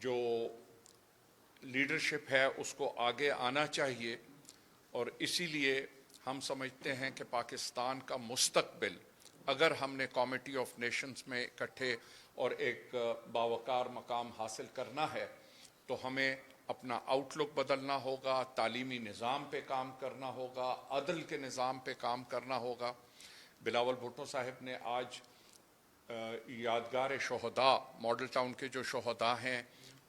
جو لیڈرشپ ہے اس کو آگے آنا چاہیے، اور اسی لیے ہم سمجھتے ہیں کہ پاکستان کا مستقبل اگر ہم نے کمیٹی آف نیشنز میں اکٹھے اور ایک باوقار مقام حاصل کرنا ہے تو ہمیں اپنا آؤٹ لک بدلنا ہوگا، تعلیمی نظام پہ کام کرنا ہوگا، عدل کے نظام پہ کام کرنا ہوگا۔ بلاول بھٹو صاحب نے آج یادگار شہداء، ماڈل ٹاؤن کے جو شہداء ہیں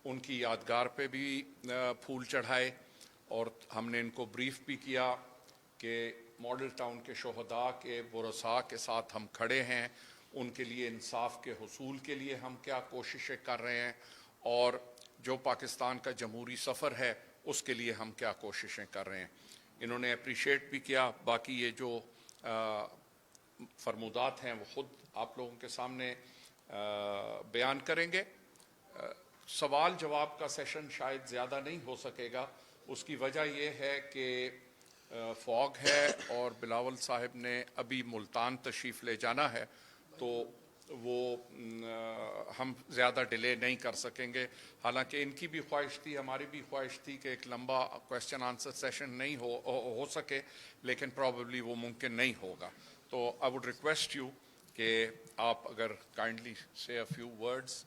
ان کی یادگار پہ بھی پھول چڑھائے، اور ہم نے ان کو بریف بھی کیا کہ ماڈل ٹاؤن کے شہداء کے ورثاء کے ساتھ ہم کھڑے ہیں، ان کے لیے انصاف کے حصول کے لیے ہم کیا کوششیں کر رہے ہیں، اور جو پاکستان کا جمہوری سفر ہے اس کے لیے ہم کیا کوششیں کر رہے ہیں۔ انہوں نے اپریشیٹ بھی کیا۔ باقی یہ جو فرمودات ہیں وہ خود آپ لوگوں کے سامنے بیان کریں گے۔ سوال جواب کا سیشن شاید زیادہ نہیں ہو سکے گا، اس کی وجہ یہ ہے کہ فوگ ہے اور بلاول صاحب نے ابھی ملتان تشریف لے جانا ہے، تو وہ ہم زیادہ ڈیلے نہیں کر سکیں گے۔ حالانکہ ان کی بھی خواہش تھی، ہماری بھی خواہش تھی کہ ایک لمبا کویسچن آنسر سیشن نہیں ہو سکے، لیکن پرابیبلی وہ ممکن نہیں ہوگا۔ تو آئی وڈ ریکویسٹ یو کہ آپ اگر کائنڈلی سے a few words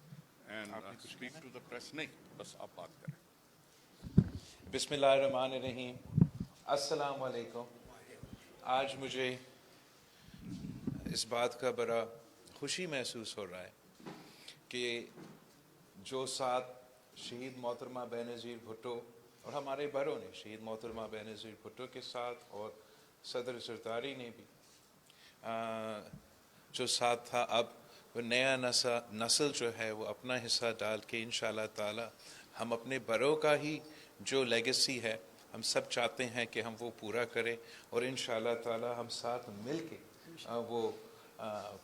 and speak to the press. نہیں، بس آپ بات کریں۔ بسم اللہ الرحمن الرحیم۔ السلام علیکم۔ آج مجھے اس بات کا بڑا خوشی محسوس ہو رہا ہے کہ جو ساتھ شہید محترمہ بینظیر بھٹو اور ہمارے بڑوں نے شہید محترمہ بینظیر بھٹو کے ساتھ، اور صدر زرداری نے بھی جو ساتھ تھا، اب وہ نیا نسل جو ہے وہ اپنا حصہ ڈال کے انشاءاللہ تعالی ہم اپنے بڑوں کا ہی جو لیگیسی ہے ہم سب چاہتے ہیں کہ ہم وہ پورا کریں، اور انشاءاللہ تعالی ہم ساتھ مل کے وہ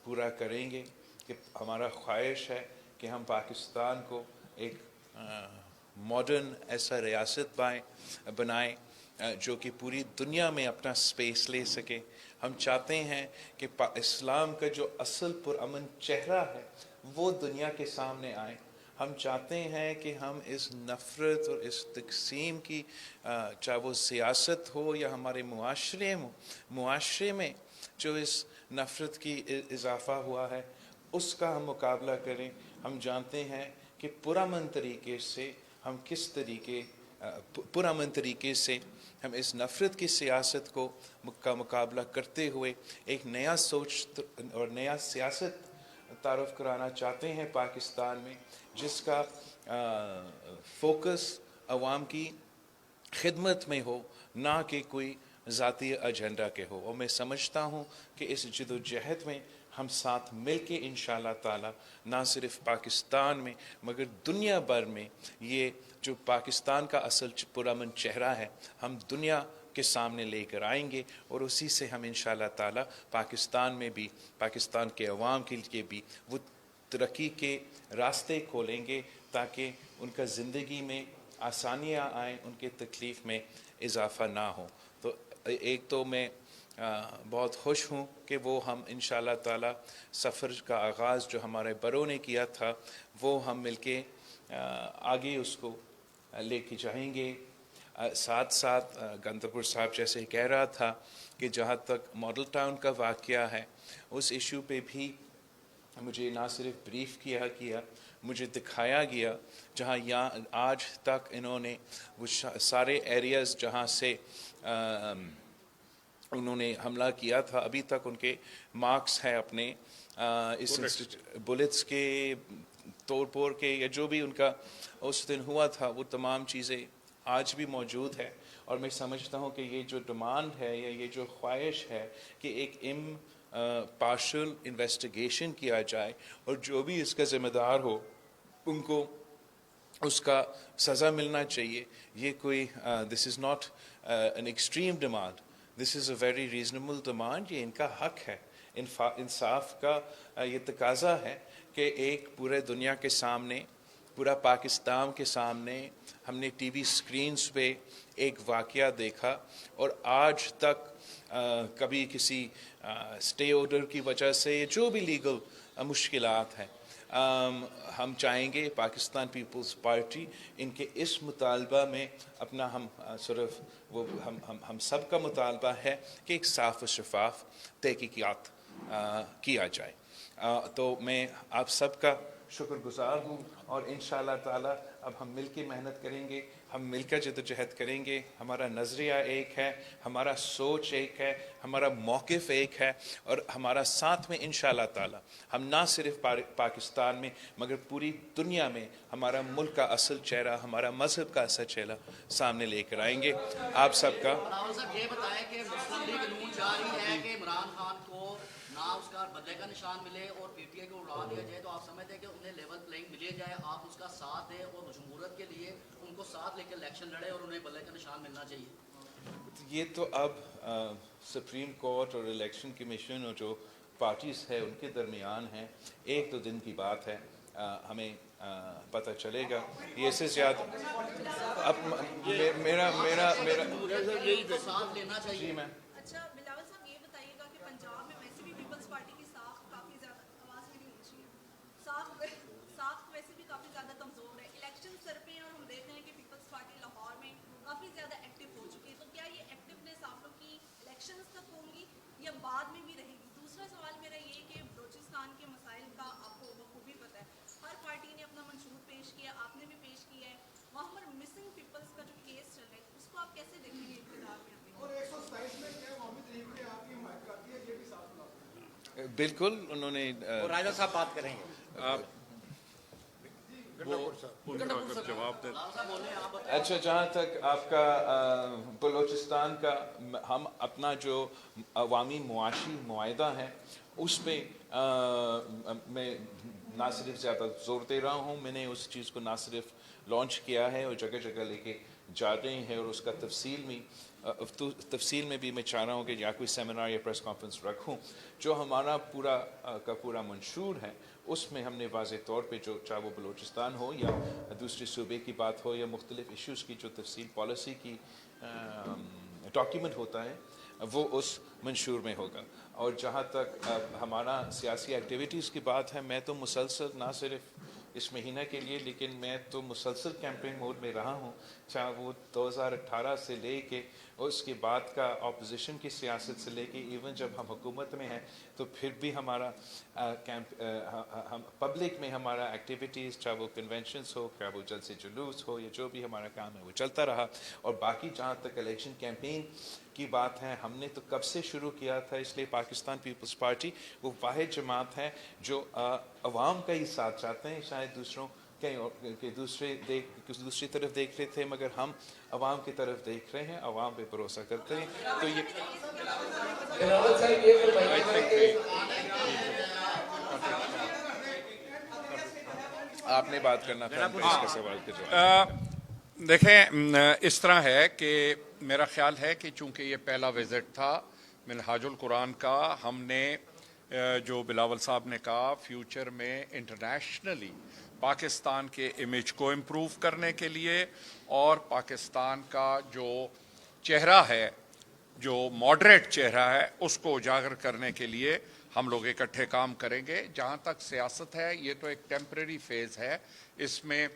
پورا کریں گے۔ کہ ہمارا خواہش ہے کہ ہم پاکستان کو ایک ماڈرن ایسا ریاست بنائیں جو کہ پوری دنیا میں اپنا سپیس لے سکے۔ ہم چاہتے ہیں کہ اسلام کا جو اصل پرامن چہرہ ہے وہ دنیا کے سامنے آئے۔ ہم چاہتے ہیں کہ ہم اس نفرت اور اس تقسیم کی، چاہے وہ سیاست ہو یا ہمارے معاشرے میں جو اس نفرت کی اضافہ ہوا ہے اس کا ہم مقابلہ کریں۔ ہم جانتے ہیں کہ پرامن طریقے سے ہم پرامن طریقے سے ہم اس نفرت کی سیاست کا مقابلہ کرتے ہوئے ایک نیا سوچ اور نیا سیاست تعارف کرانا چاہتے ہیں پاکستان میں، جس کا فوکس عوام کی خدمت میں ہو، نہ کہ کوئی ذاتی ایجنڈا کے ہو۔ اور میں سمجھتا ہوں کہ اس جد و جہد میں ہم ساتھ مل کے انشاءاللہ تعالی نہ صرف پاکستان میں مگر دنیا بھر میں یہ جو پاکستان کا اصل پرامن چہرہ ہے ہم دنیا کے سامنے لے کر آئیں گے، اور اسی سے ہم انشاءاللہ تعالی پاکستان میں بھی، پاکستان کے عوام کے لیے بھی وہ ترقی کے راستے کھولیں گے تاکہ ان کا زندگی میں آسانیاں آئیں، ان کے تکلیف میں اضافہ نہ ہو۔ تو ایک تو میں بہت خوش ہوں کہ وہ ہم انشاءاللہ تعالی سفر کا آغاز جو ہمارے بڑوں نے کیا تھا وہ ہم مل کے آگے اس کو لے کے جائیں گے۔ ساتھ ساتھ گندھرپور صاحب جیسے کہہ رہا تھا کہ جہاں تک ماڈل ٹاؤن کا واقعہ ہے اس ایشو پہ بھی مجھے نہ صرف بریف کیا مجھے دکھایا گیا، جہاں آج تک انہوں نے وہ سارے ایریاز جہاں سے انہوں نے حملہ کیا تھا ابھی تک ان کے مارکس ہیں اپنے اس بلٹس کے توڑ پھوڑ کے یا جو بھی ان کا اس دن ہوا تھا وہ تمام چیزیں آج بھی موجود ہے۔ اور میں سمجھتا ہوں کہ یہ جو ڈیمانڈ ہے یا یہ جو خواہش ہے کہ ایک پارشل انویسٹیگیشن کیا جائے اور جو بھی اس کا ذمہ دار ہو ان کو اس کا سزا ملنا چاہیے، یہ کوئی this is not an extreme demand, this is a very reasonable demand. یہ ان کا حق ہے، انصاف کا یہ تقاضا ہے کہ ایک پورے دنیا کے سامنے، پورا پاکستان کے سامنے ہم نے ٹی وی سکرینز پہ ایک واقعہ دیکھا، اور آج تک کبھی کسی اسٹے آرڈر کی وجہ سے جو بھی لیگل مشکلات ہیں ہم چاہیں گے پاکستان پیپلز پارٹی ان کے اس مطالبہ میں اپنا صرف وہ ہم سب کا مطالبہ ہے کہ ایک صاف و شفاف تحقیقات کیا جائے. تو میں آپ سب کا شکر گزار ہوں اور انشاءاللہ تعالی اب ہم مل کے محنت کریں گے, ہم مل کر جدوجہد کریں گے. ہمارا نظریہ ایک ہے, ہمارا سوچ ایک ہے, ہمارا موقف ایک ہے, اور ہمارا ساتھ میں انشاءاللہ تعالی ہم نہ صرف پاکستان میں مگر پوری دنیا میں ہمارا ملک کا اصل چہرہ, ہمارا مذہب کا اصل چہرہ سامنے لے کر آئیں گے. آپ سب کا بلاول صاحب یہ بتائیں کہ مسلم لیگ نون چاہ رہی ہے کہ عمران خان کو نہ اس کا بدلے کا نشان ملے اور پی ٹی آئی کو اڑا دیا جائے, تو آپ سمجھتے ہیں کہ انہیں لیول پلینگ ملے جائے, آپ اس کا ساتھ دیں اور جمہوریت کے لیے ان کو ساتھ لے کے الیکشن لڑے اور انہیں بدلے کا نشان ملنا چاہیے؟ یہ تو اب سپریم کورٹ اور الیکشن کمیشن اور جو پارٹیز ہے ان کے درمیان ہے, ایک دو دن کی بات ہے, ہمیں پتہ چلے گا. یہ سے زیادہ اب میرا ساتھ لینا چاہیے. جی میں اچھا بلاول صاحب یہ بتائیے گا کہ پنجاب میں ویسے بھی پیپلز پارٹی کی ساخت کافی زیادہ, آواز میری اونچی ہے, ساخت ویسے بھی کافی زیادہ کمزور ہے. الیکشن سر پہ اور ہم دیکھ رہے ہیں کہ پیپلز پارٹی لاہور میں کافی زیادہ ایکٹیو ہو چکی ہے, تو کیا یہ ایکٹیونیس آپ لوگ کی الیکشنز تک ہوں گی یا بعد میں بھی رہے گی؟ دوسرا سوال میرا یہ کہ بلوچستان کے مسائل کا آپ کو بخوبی پتہ ہے, ہر پارٹی نے اپنا منشور پیش کیا, آپ نے بھی پیش کیا ہے. وہاں پر مسنگ پیپلز کا جو کیس چل رہا ہے اس کو آپ کیسے دیکھیں گے اقتدار میں؟ بالکل انہوں نے راجہ صاحب بات کریں گے. جواب دیں. اچھا, جہاں تک آپ کا بلوچستان کا, ہم اپنا جو عوامی معاشی معاہدہ ہے اس پہ میں نہ صرف زیادہ زور دے رہا ہوں, میں نے اس چیز کو نہ صرف لانچ کیا ہے اور جگہ جگہ لے کے جا رہے ہیں, اور اس کا تفصیل میں بھی میں چاہ رہا ہوں کہ یا کوئی سیمینار یا پریس کانفرنس رکھوں. جو ہمارا پورا کا پورا منشور ہے اس میں ہم نے واضح طور پہ جو چاہے وہ بلوچستان ہو یا دوسرے صوبے کی بات ہو یا مختلف ایشوز کی جو تفصیل پالیسی کی ڈاکیومنٹ ہوتا ہے وہ اس منشور میں ہوگا. اور جہاں تک ہمارا سیاسی ایکٹیویٹیز کی بات ہے, میں تو مسلسل نہ صرف اس مہینہ کے لیے لیکن میں تو مسلسل کیمپین موڈ میں رہا ہوں, چاہے وہ 2018 سے لے کے اس کے بعد کا اپوزیشن کی سیاست سے لے کے ایون جب ہم حکومت میں ہیں تو پھر بھی ہمارا پبلک میں ہمارا ایکٹیویٹیز, چاہے وہ کنونشنز ہو, چاہے وہ جلسے جلوس ہو, یا جو بھی ہمارا کام ہے وہ چلتا رہا. اور باقی جہاں تک الیکشن کیمپین کی بات ہے, ہم نے تو کب سے شروع کیا تھا, اس لیے پاکستان پیپلز پارٹی وہ واحد جماعت ہے جو عوام کا ہی ساتھ چاہتے ہیں. شاید دوسروں کہ دوسری طرف دیکھ رہے تھے, مگر ہم عوام کی طرف دیکھ رہے ہیں, عوام پہ بھروسہ کرتے ہیں. تو یہ آپ نے بات کرنا تھا اس کا سوال کے جواب. دیکھیں, اس طرح ہے کہ میرا خیال ہے کہ چونکہ یہ پہلا وزٹ تھا منہاج القرآن کا, ہم نے جو بلاول صاحب نے کہا فیوچر میں انٹرنیشنلی پاکستان کے امیج کو امپروو کرنے کے لیے اور پاکستان کا جو چہرہ ہے, جو ماڈریٹ چہرہ ہے, اس کو اجاگر کرنے کے لیے ہم لوگ اکٹھے کام کریں گے. جہاں تک سیاست ہے یہ تو ایک ٹیمپریری فیز ہے, اس میں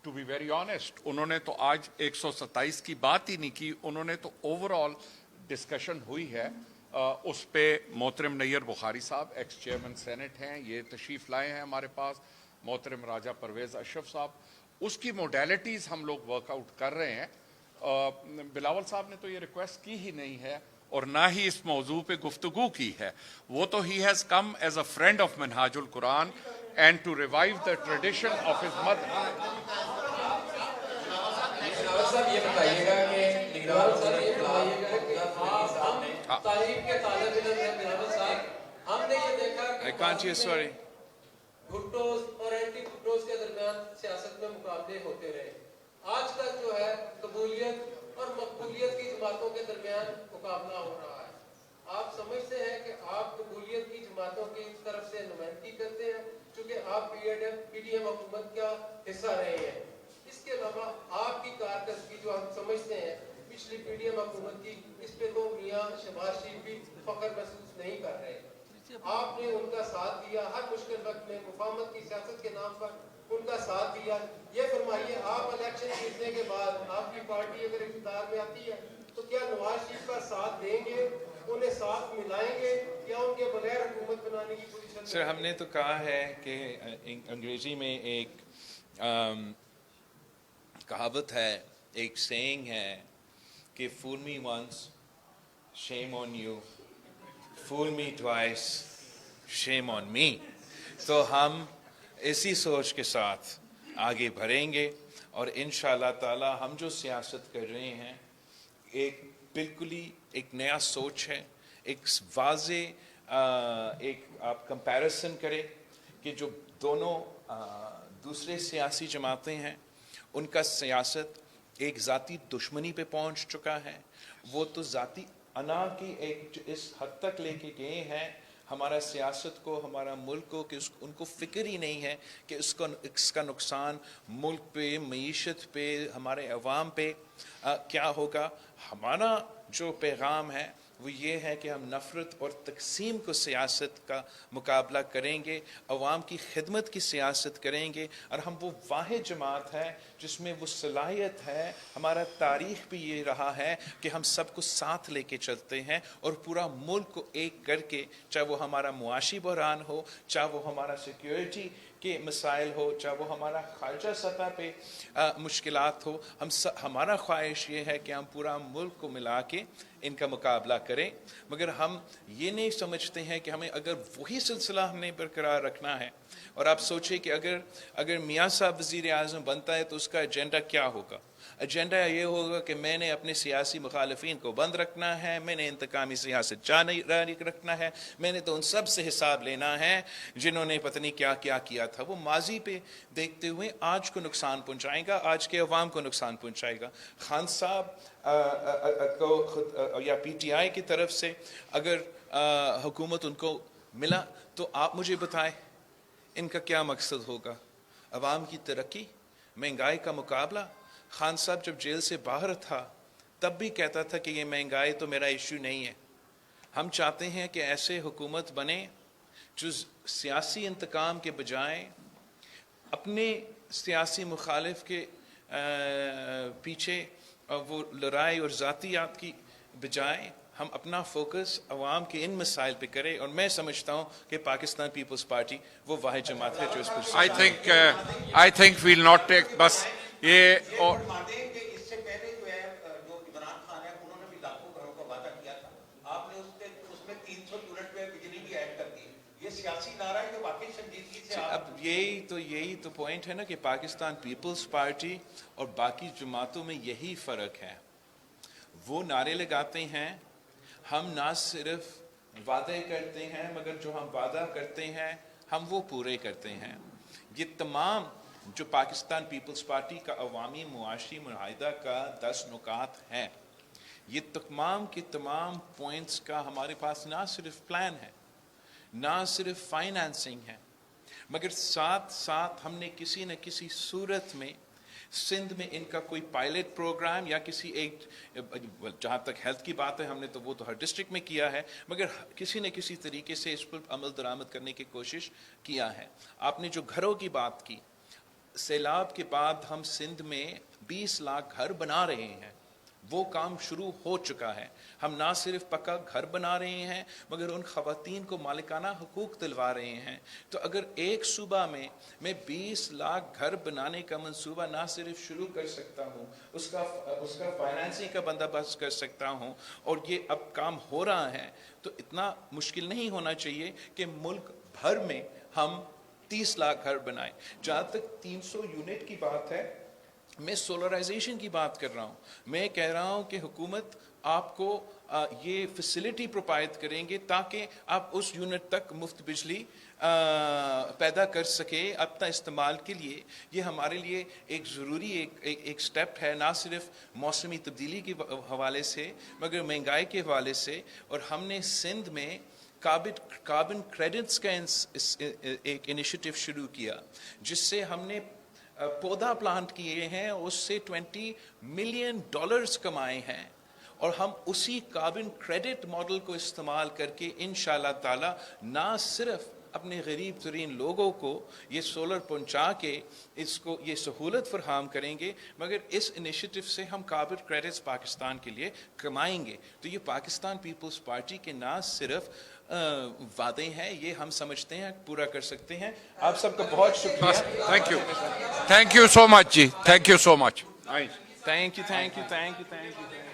ٹو بی ویری آنیسٹ انہوں نے تو آج 127 کی بات ہی نہیں کی, انہوں نے تو اوور آل ڈسکشن ہوئی ہے. اس پہ محترم نیر بخاری صاحب ایکس چیئرمین سینٹ ہیں, یہ تشریف لائے ہیں ہمارے پاس, محترم راجہ پرویز اشرف صاحب, اس کی موڈیلٹیز ہم لوگ ورک آؤٹ کر رہے ہیں. بلاول صاحب نے تو یہ ریکویسٹ کی ہی نہیں ہے اور نہ ہی اس موضوع پہ گفتگو کی ہے, وہ تو he has come as a friend of Minhaj ul-Quran and to revive the tradition of his mother. یہ بتائیے گا کہ تعلیم کے طالب علم ہیں بلاول صاحب, ہم نے یہ دیکھا کہ سوری بھٹوز اور اینٹی بھٹوز کے درمیان سیاست میں مقابلے ہوتے رہے. آج تک جو ہے قبولیت اور مقبولیت کی جماعتوں کے درمیان مقابلہ ہو رہا ہے. آپ سمجھتے ہیں کہ آپ قبولیت کی جماعتوں کی طرف سے نمائندگی کرتے ہیں چونکہ آپ پی ڈی ایم حکومت کا حصہ رہے ہیں. اس کے علاوہ آپ کی کارکردگی جو ہم سمجھتے ہیں پچھلی پی ڈی ایم حکومت کی, اس پہ تو میاں شہباز شریف بھی فخر محسوس نہیں کر رہے. آپ نے ان کا ساتھ دیا ہر مشکل وقت میں, مفاہمت کی سیاست کے نام پر ان کا ساتھ دیا. یہ فرمائیے, آپ الیکشن جیتنے کے بعد آپ کی پارٹی اگر اقتدار میں آتی ہے تو کیا نواز شریف کا ساتھ دیں گے, انہیں ساتھ ملائیں گے, یا ان کے بغیر حکومت بنانے کی پوزیشن؟ سر, ہم نے تو کہا ہے کہ انگریزی میں ایک کہاوت ہے, ایک سینگ ہے کہ فول me once shame on you, fool me twice شیم آن می. تو ہم اسی سوچ کے ساتھ آگے بڑھیں گے, اور انشاءاللہ تعالی ہم جو سیاست کر رہے ہیں ایک بالکل ہی ایک نیا سوچ ہے, ایک واضح ایک آپ کمپیریزن کریں کہ جو دونوں دوسرے سیاسی جماعتیں ہیں ان کا سیاست ایک ذاتی دشمنی پہ پہنچ چکا ہے. وہ تو ذاتی انا کی ایک اس حد تک لے کے گئے ہیں ہمارا سیاست کو, ہمارا ملک کو, کہ ان کو فکر ہی نہیں ہے کہ اس کا نقصان ملک پہ, معیشت پہ, ہمارے عوام پہ کیا ہوگا. ہمارا جو پیغام ہے وہ یہ ہے کہ ہم نفرت اور تقسیم کو سیاست کا مقابلہ کریں گے, عوام کی خدمت کی سیاست کریں گے, اور ہم وہ واحد جماعت ہے جس میں وہ صلاحیت ہے. ہمارا تاریخ بھی یہ رہا ہے کہ ہم سب کو ساتھ لے کے چلتے ہیں اور پورا ملک کو ایک کر کے, چاہے وہ ہمارا معاشی بحران ہو, چاہے وہ ہمارا سیکیورٹی کے مسائل ہو, چاہے وہ ہمارا خارجہ سطح پہ مشکلات ہو, ہمارا خواہش یہ ہے کہ ہم پورا ملک کو ملا کے ان کا مقابلہ کریں. مگر ہم یہ نہیں سمجھتے ہیں کہ ہمیں اگر وہی سلسلہ ہم نے برقرار رکھنا ہے, اور آپ سوچیں کہ اگر میاں صاحب وزیر اعظم بنتا ہے تو اس کا ایجنڈا کیا ہوگا. ایجنڈا یہ ہوگا کہ میں نے اپنے سیاسی مخالفین کو بند رکھنا ہے, میں نے انتقامی سیاست جاری رکھنا ہے, میں نے تو ان سب سے حساب لینا ہے جنہوں نے پتہ نہیں کیا کیا کیا تھا. وہ ماضی پہ دیکھتے ہوئے آج کو نقصان پہنچائے گا, آج کے عوام کو نقصان پہنچائے گا. خان صاحب کو یا پی ٹی آئی کی طرف سے اگر حکومت ان کو ملا تو آپ مجھے بتائیں ان کا کیا مقصد ہوگا. عوام کی ترقی, مہنگائی کا مقابلہ. خان صاحب جب جیل سے باہر تھا تب بھی کہتا تھا کہ یہ مہنگائی تو میرا ایشو نہیں ہے. ہم چاہتے ہیں کہ ایسے حکومت بنے جو سیاسی انتقام کے بجائے اپنے سیاسی مخالف کے پیچھے وہ لڑائی اور ذاتیات کی بجائے ہم اپنا فوکس عوام کے ان مسائل پہ کریں. اور میں سمجھتا ہوں کہ پاکستان پیپلز پارٹی وہ واحد جماعت ہے جو اس پر I think we'll not take بس یہ اس سے پہلے جو ہے جو عمران خان ہے انہوں نے بھی لاکھوں گھروں کا وعدہ کیا تھا, آپ نے اس میں 300 یونٹ پہ بجلی بھی ایڈ کر دی. یہ سیاسی نعرہ ہے جو واقعی سنجیدگی سے اب یہی تو پوائنٹ ہے نا کہ پاکستان پیپلز پارٹی اور باقی جماعتوں میں یہی فرق ہے. وہ نعرے لگاتے ہیں, ہم نہ صرف وعدے کرتے ہیں مگر جو ہم وعدہ کرتے ہیں ہم وہ پورے کرتے ہیں. یہ تمام جو پاکستان پیپلز پارٹی کا عوامی معاشی معاہدہ کا 10 نکات ہیں, یہ تمام کے تمام پوائنٹس کا ہمارے پاس نہ صرف پلان ہے, نہ صرف فائنانسنگ ہے, مگر ساتھ ساتھ ہم نے کسی نہ کسی صورت میں سندھ میں ان کا کوئی پائلٹ پروگرام یا کسی ایک, جہاں تک ہیلتھ کی بات ہے ہم نے تو وہ تو ہر ڈسٹرکٹ میں کیا ہے, مگر کسی نہ کسی طریقے سے اس پر عمل درآمد کرنے کی کوشش کیا ہے. آپ نے جو گھروں کی بات کی, سیلاب کے بعد ہم سندھ میں 20 لاکھ گھر بنا رہے ہیں, وہ کام شروع ہو چکا ہے. ہم نہ صرف پکا گھر بنا رہے ہیں مگر ان خواتین کو مالکانہ حقوق دلوا رہے ہیں. تو اگر ایک صوبہ میں 20 لاکھ گھر بنانے کا منصوبہ نہ صرف شروع کر سکتا ہوں, اس کا فائنانسنگ کا بندوبست کر سکتا ہوں, اور یہ اب کام ہو رہا ہے, تو اتنا مشکل نہیں ہونا چاہیے کہ ملک بھر میں ہم 30 لاکھ گھر بنائیں. جہاں تک 300 یونٹ کی بات ہے, میں سولرائزیشن کی بات کر رہا ہوں. میں کہہ رہا ہوں کہ حکومت آپ کو یہ فیسلٹی پرووائڈ کریں گے تاکہ آپ اس یونٹ تک مفت بجلی پیدا کر سکے اپنا استعمال کے لیے. یہ ہمارے لیے ایک ضروری ایک سٹیپ ہے, نہ صرف موسمی تبدیلی کے حوالے سے مگر مہنگائی کے حوالے سے. اور ہم نے سندھ میں کاربن کریڈٹس کا ایک انیشیٹو شروع کیا جس سے ہم نے پودا پلانٹ کیے ہیں, اس سے $20 ملین کمائے ہیں, اور ہم اسی کاربن کریڈٹ ماڈل کو استعمال کر کے انشاءاللہ تعالی نہ صرف اپنے غریب ترین لوگوں کو یہ سولر پہنچا کے اس کو یہ سہولت فراہم کریں گے، مگر اس انیشیٹو سے ہم کاربن کریڈٹس پاکستان کے لیے کمائیں گے. تو یہ پاکستان پیپلز پارٹی کے نہ صرف وعدے ہیں، یہ ہم سمجھتے ہیں پورا کر سکتے ہیں. آپ سب کا بہت شکریہ. Thank you so much ji. Thank you so much. Thank you.